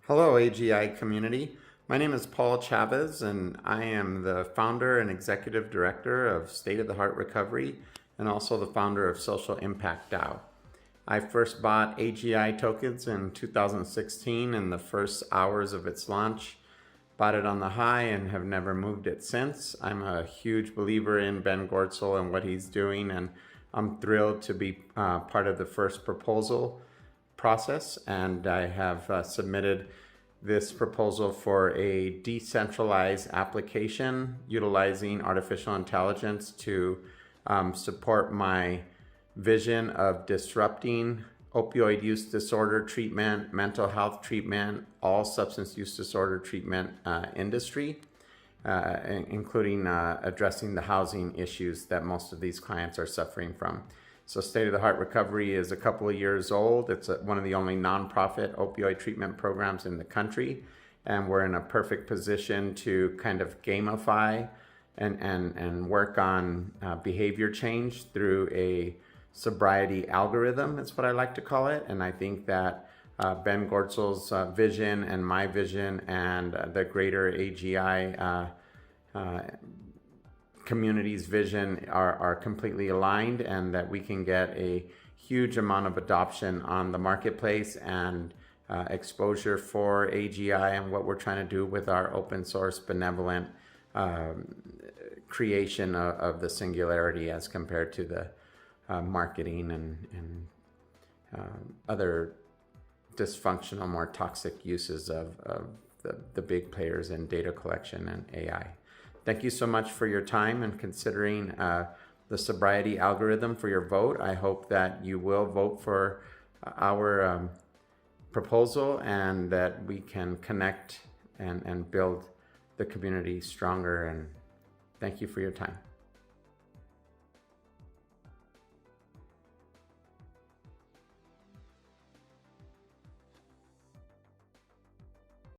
Hello, AGI community. My name is Paul Chavez, and I am the founder and executive director of State of the Heart Recovery and also the founder of Social Impact DAO. I first bought AGI tokens in 2016 in the first hours of its launch. Bought it on the high and have never moved it since. I'm a huge believer in Ben Goertzel and what he's doing, and I'm thrilled to be part of the first proposal process, and I have submitted this proposal for a decentralized application utilizing artificial intelligence to support my vision of disrupting opioid use disorder treatment, mental health treatment, all substance use disorder treatment industry, including addressing the housing issues that most of these clients are suffering from. So State of the Heart Recovery is a couple of years old. It's one of the only nonprofit opioid treatment programs in the country. And we're in a perfect position to kind of gamify and work on behavior change through a sobriety algorithm, is what I like to call it. And I think that Ben Goertzel's vision and my vision and the greater AGI community's vision are completely aligned, and that we can get a huge amount of adoption on the marketplace and exposure for AGI and what we're trying to do with our open source benevolent creation of the singularity as compared to the marketing and other dysfunctional, more toxic uses of the big players in data collection and AI. Thank you so much for your time and considering the sobriety algorithm for your vote. I hope that you will vote for our proposal and that we can connect and build the community stronger. And thank you for your time.